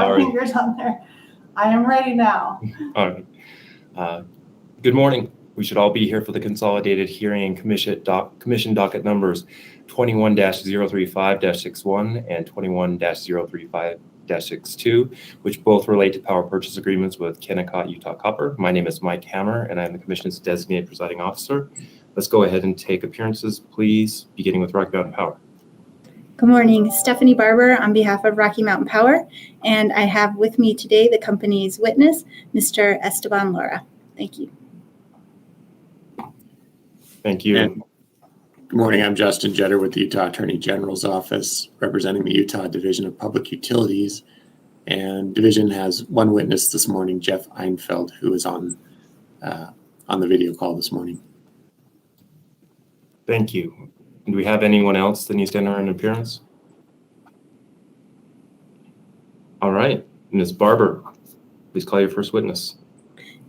my fingers on there. I am ready now. All right. Good morning. We should all be here for the consolidated hearing and commission docket numbers 21-035-61 and 21-035-62, which both relate to power purchase agreements with Kennecott, Utah Copper. My name is Mike Hammer, and I'm the Commission's designated presiding officer. Let's go ahead and take appearances, please, beginning with Rocky Mountain Power. Good morning, Stephanie Barber on behalf of Rocky Mountain Power, and I have with me today the company's witness, Mr. Esteban Lara. Thank you. Thank you. And good morning, I'm Justin Jetter with the Utah Attorney General's Office, representing the Utah Division of Public Utilities, and Division has one witness this morning, Jeff Einfeld, who is on the video call this morning. Thank you. Do we have anyone else that needs to enter an appearance? All right, Ms. Barber, please call your first witness.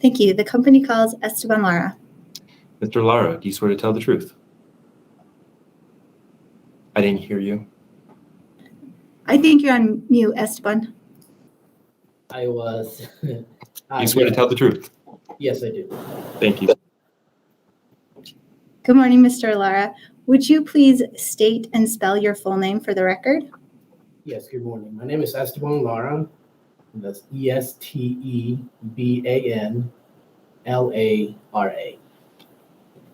Thank you. The company calls Esteban Lara. Mr. Lara, do you swear to tell the truth? I didn't hear you. I think you're on mute, Esteban. I was. You swear to tell the truth? Yes, I do. Thank you. Good morning, Mr. Lara. Would you please state and spell your full name for the record? Yes, good morning. My name is Esteban Lara. That's ESTEBANLARA.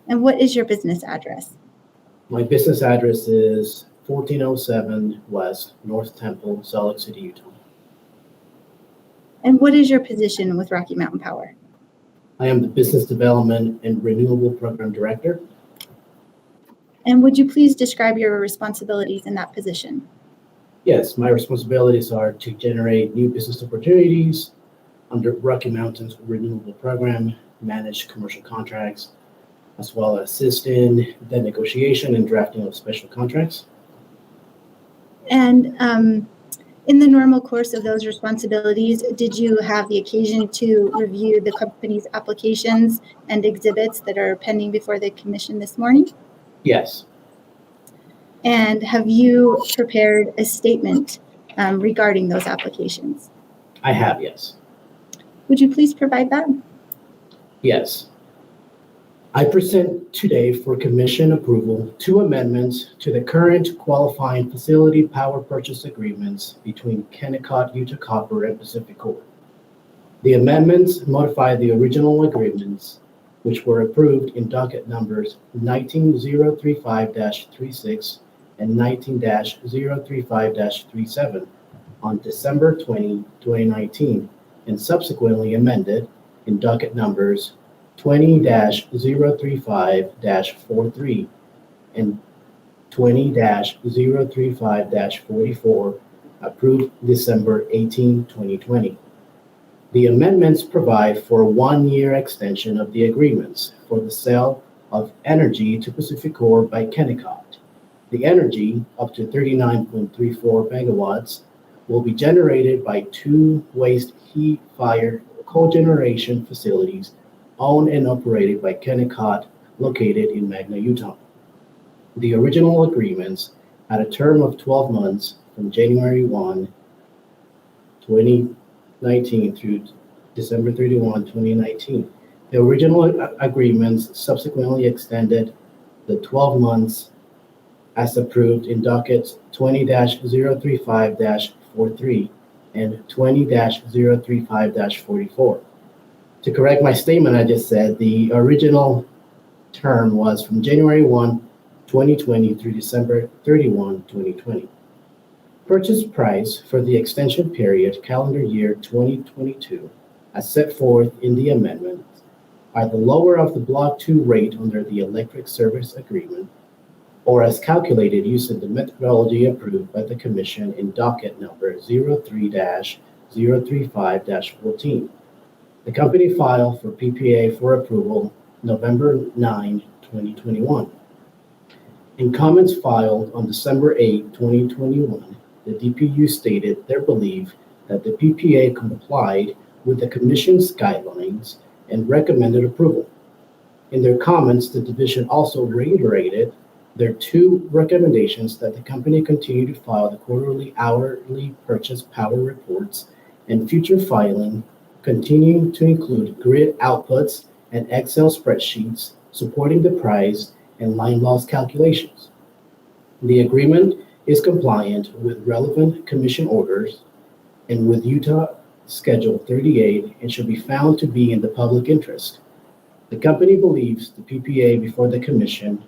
And what is your business address? My business address is 1407 West North Temple, Salt Lake City, Utah. And what is your position with Rocky Mountain Power? I am the Business Development and Renewable Program Director. And would you please describe your responsibilities in that position? Yes, my responsibilities are to generate new business opportunities under Rocky Mountain's renewable program, manage commercial contracts, as well as assist in the negotiation and drafting of special contracts. And in the normal course of those responsibilities, did you have the occasion to review the company's applications and exhibits that are pending before the commission this morning? Yes. And have you prepared a statement regarding those applications? I have, yes. Would you please provide that? Yes. I present today for commission approval 2 amendments to the current qualifying facility power purchase agreements between Kennecott, Utah Copper, and PacifiCorp. The amendments modify the original agreements, which were approved in docket numbers 19-035-36 and 19-035-37 on December 20, 2019, and subsequently amended in docket numbers 20-035-43 and 20-035-44, approved December 18, 2020. The amendments provide for a 1-year extension of the agreements for the sale of energy to PacifiCorp by Kennecott. The energy, up to 39.34 megawatts, will be generated by 2 waste heat-fired cogeneration facilities owned and operated by Kennecott, located in Magna, Utah. The original agreements had a term of 12 months from January 1, 2019 through December 31, 2019. The original agreements subsequently extended the 12 months as approved in dockets 20-035-43 and 20-035-44. To correct my statement I just said, the original term was from January 1, 2020 through December 31, 2020. Purchase price for the extension period calendar year 2022, as set forth in the amendment, are the lower of the Block 2 rate under the electric service agreement, or as calculated using the methodology approved by the Commission in docket number 03-035-14. The company filed for PPA for approval November 9, 2021. In comments filed on December 8, 2021, the DPU stated their belief that the PPA complied with the Commission's guidelines and recommended approval. In their comments, the division also reiterated their 2 recommendations that the company continue to file the quarterly hourly purchase power reports and future filing, continuing to include grid outputs and Excel spreadsheets supporting the price and line loss calculations. The agreement is compliant with relevant commission orders and with Utah Schedule 38 and should be found to be in the public interest. The company believes the PPA before the commission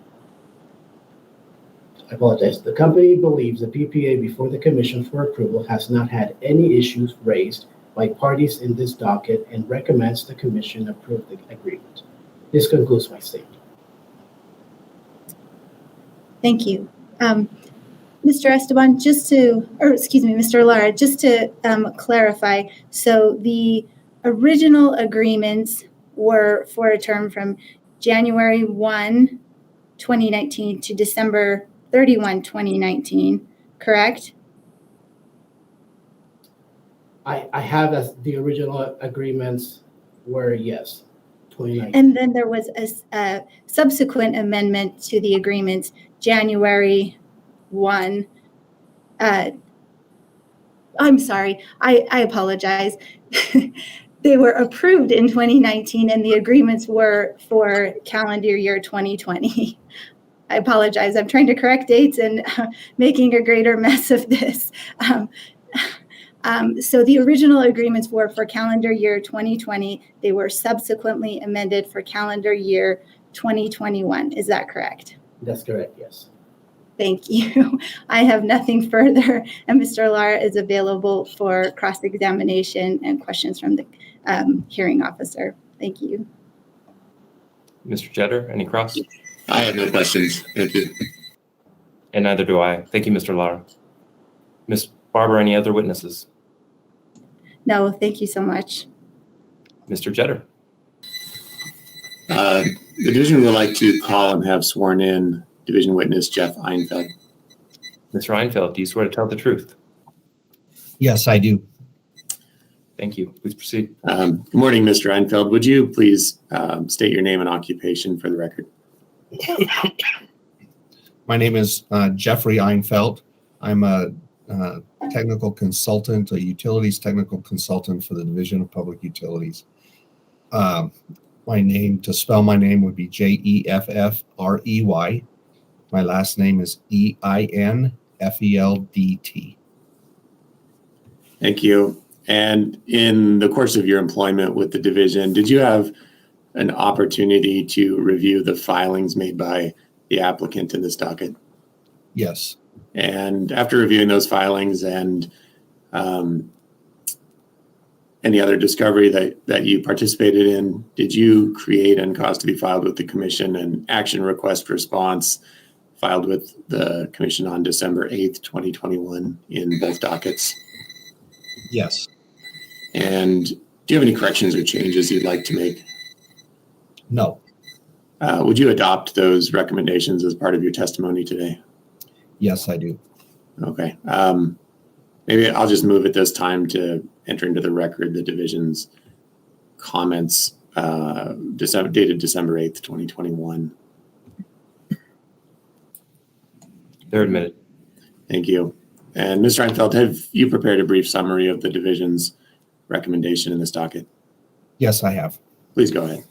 The company believes the PPA before the commission for approval has not had any issues raised by parties in this docket and recommends the commission approve the agreement. This concludes my statement. Thank you. Mr. Esteban, Mr. Lara, just to clarify, so the original agreements were for a term from January 1, 2019 to December 31, 2019, correct? I have as the original agreements were, yes, 2019. And then there was a subsequent amendment to the agreement, January 1. I'm sorry, I apologize. They were approved in 2019 and the agreements were for calendar year 2020. I apologize. I'm trying to correct dates and making a greater mess of this. So the original agreements were for calendar year 2020. They were subsequently amended for calendar year 2021. Is that correct? That's correct, yes. Thank you. I have nothing further, and Mr. Lara is available for cross-examination and questions from the hearing officer. Thank you. Mr. Jetter, any cross? I have no questions. Thank you. And neither do I. Thank you, Mr. Lara. Ms. Barber, any other witnesses? No, thank you so much. Mr. Jetter? The division would like to call and have sworn in division witness Jeff Einfeld. Mr. Einfeld, do you swear to tell the truth? Yes, I do. Thank you. Please proceed. Good morning, Mr. Einfeld. Would you please state your name and occupation for the record? My name is Jeffrey Einfeld. I'm a technical consultant, a utilities technical consultant for the Division of Public Utilities. My name, to spell my name, would be Jeffrey. My last name is Einfeldt. Thank you. And in the course of your employment with the division, did you have an opportunity to review the filings made by the applicant in this docket? Yes. And after reviewing those filings and any other discovery that you participated in, did you create and cause to be filed with the commission an action request response filed with the commission on December 8th, 2021 in both dockets? Yes. And do you have any corrections or changes you'd like to make? No. Would you adopt those recommendations as part of your testimony today? Yes, I do. Okay. Maybe I'll just move at this time to enter into the record the division's comments dated December 8th, 2021. They're admitted. Thank you. And Mr. Einfeld, have you prepared a brief summary of the division's recommendation in this docket? Yes, I have. Please go ahead.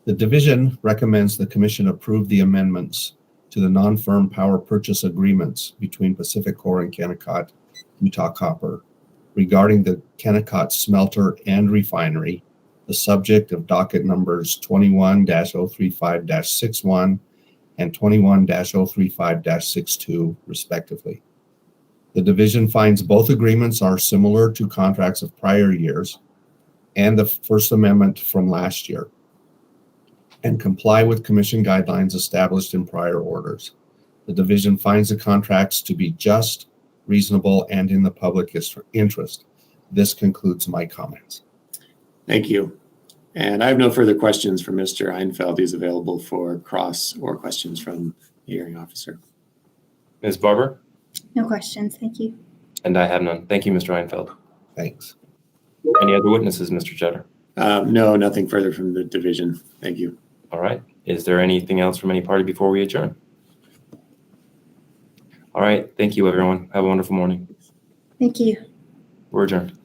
The division recommends the commission approve the amendments to the non-firm power purchase agreements between PacifiCorp and Kennecott, Utah Copper, regarding the Kennecott Smelter and Refinery, the subject of docket numbers 21-035-61 and 21-035-62, respectively. The division finds both agreements are similar to contracts of prior years and the First Amendment from last year, and comply with commission guidelines established in prior orders. The division finds the contracts to be just, reasonable, and in the public interest. This concludes my comments. Thank you. And I have no further questions for Mr. Einfeld. He's available for cross or questions from the hearing officer. Ms. Barber? No questions. Thank you. And I have none. Thank you, Mr. Einfeld. Thanks. Any other witnesses, Mr. Jetter? No, nothing further from the division. Thank you. All right. Is there anything else from any party before we adjourn? All right. Thank you, everyone. Have a wonderful morning. Thank you. We're adjourned.